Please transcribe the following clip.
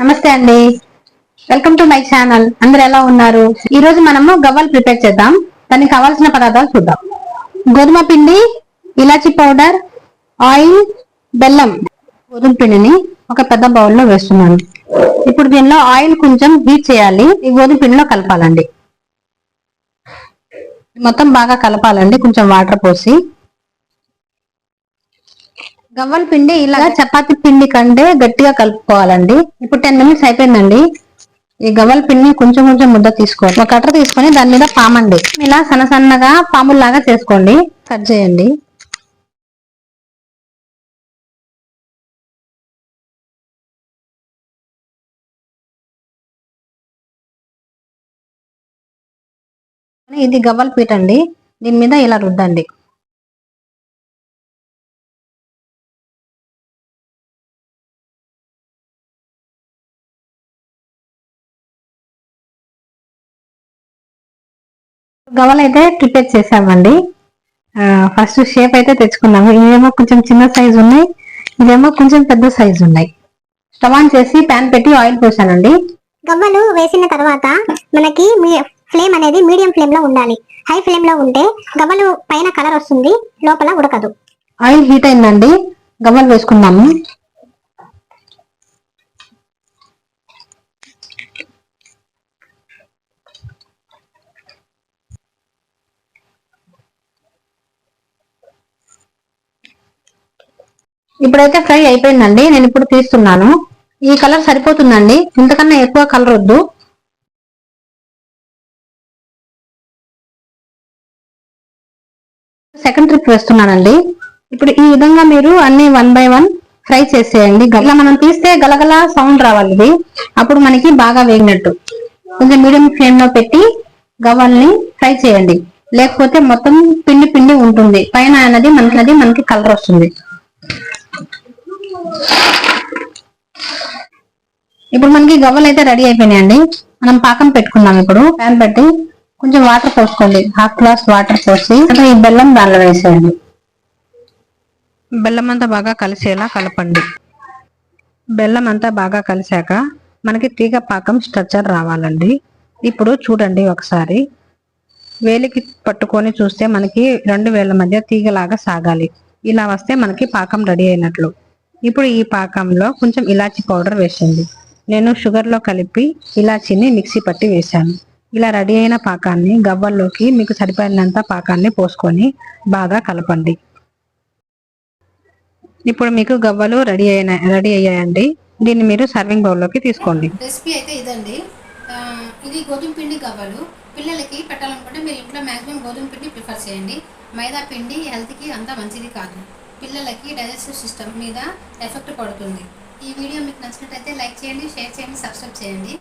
నమస్తే అండి, welcome to my channel. అందరు ఎలా ఉన్నారు? ఈ రోజు మనము గవ్వలు ప్రిపేర్ చేద్దాం. దానికి కావాల్సిన పదార్థాలు చూద్దాం. గోధుమ పిండి, ఇలాచి పౌడర్, ఆయిల్, బెల్లం. గోధుమ పిండిని ఒక పెద్ద బౌల్లో వేస్తున్నాను. ఇప్పుడు దీనిలో ఆయిల్ కొంచెం హీట్ చేయాలి. ఈ గోధుమ పిండిలో కలపాలండి. మొత్తం బాగా కలపాలండి, కొంచెం వాటర్ పోసి. గవ్వల పిండి ఇలాగా చపాతి పిండి కంటే గట్టిగా కలుపుకోవాలండి. ఇప్పుడు 10 మినిట్స్ అయిపోయిందండి. ఈ గవ్వల పిండిని కొంచెం కొంచెం ముద్ద తీసుకోండి. ఒక కట్టర్ తీసుకొని దాని మీద పామండి. ఇలా సన్న సన్నగా పాముల్లాగా చేసుకోండి. కట్ చేయండి. ఇది గవ్వల పీట అండి. దీని మీద ఇలా రుద్దండి. గవ్వలు అయితే ప్రిపేర్ చేసామండి. ఫస్ట్ షేప్ అయితే తెచ్చుకున్నాము. ఇవేమో కొంచెం చిన్న సైజు ఉన్నాయి, ఇవేమో కొంచెం పెద్ద సైజు ఉన్నాయి. స్టవ్ ఆన్ చేసి ప్యాన్ పెట్టి ఆయిల్ పోసానండి. గవ్వలు వేసిన తర్వాత మనకి ఫ్లేమ్ అనేది మీడియం ఫ్లేమ్ లో ఉండాలి. హై ఫ్లేమ్ లో ఉంటే గవ్వలు పైన కలర్ వస్తుంది, లోపల ఉడకదు. ఆయిల్ హీట్ అయిందండి, గవ్వలు వేసుకున్నాము. ఇప్పుడైతే ఫ్రై అయిపోయిందండి. నేను ఇప్పుడు తీస్తున్నాను. ఈ కలర్ సరిపోతుందండి, ఇంతకన్నా ఎక్కువ కలర్ వద్దు. సెకండ్ ట్రిప్ వేస్తున్నానండి. ఇప్పుడు ఈ విధంగా మీరు అన్ని 1 బై 1 ఫ్రై చేసేయండి. ఇలా మనం తీస్తే గలగల సౌండ్ రావాలి. ఇది అప్పుడు మనకి బాగా వేగినట్టు. కొంచెం మీడియం ఫ్లేమ్ లో పెట్టి గవ్వల్ని ఫ్రై చేయండి, లేకపోతే మొత్తం పిండి పిండి ఉంటుంది. పైన అనేది మనకి కలర్ వస్తుంది. ఇప్పుడు మనకి గవ్వలు అయితే రెడీ అయిపోయినాయండి. మనం పాకం పెట్టుకున్నాం. ఇప్పుడు ప్యాన్ పెట్టి కొంచెం వాటర్ పోసుకోండి. హాఫ్ గ్లాస్ వాటర్ పోసి ఈ బెల్లం దానిలో వేసేయండి. బెల్లం అంతా బాగా కలిసేలా కలపండి. బెల్లం అంతా బాగా కలిసాక మనకి తీగ పాకం స్ట్రక్చర్ రావాలండి. ఇప్పుడు చూడండి, ఒకసారి వేలికి పట్టుకొని చూస్తే మనకి 2 వేళ్ల మధ్య తీగలాగా సాగాలి. ఇలా వస్తే మనకి పాకం రెడీ అయినట్లు. ఇప్పుడు ఈ పాకంలో కొంచెం ఇలాచి పౌడర్ వేసింది. నేను షుగర్ లో కలిపి ఇలాచీని మిక్సీ పట్టి వేశాను. ఇలా రెడీ అయిన పాకాన్ని గవ్వల్లోకి మీకు సరిపడినంత పాకాన్ని పోసుకొని బాగా కలపండి. ఇప్పుడు మీకు గవ్వలు రెడీ అయ్యాయండి. దీన్ని మీరు సర్వింగ్ బౌల్లోకి తీసుకోండి. రెసిపీ అయితే ఇదండి. ఇది గోధుమ పిండి గవ్వలు. పిల్లలకి పెట్టాలనుకుంటే మీరు ఇంట్లో మ్యాక్సిమం గోధుమ పిండి ప్రిఫర్ చేయండి. మైదా పిండి హెల్త్కి అంత మంచిది కాదు. పిల్లలకి డైజెస్టివ్ సిస్టమ్ మీద ఎఫెక్ట్ పడుతుంది. ఈ వీడియో మీకు నచ్చినట్లయితే లైక్ చేయండి, షేర్ చేయండి, సబ్స్క్రైబ్ చేయండి.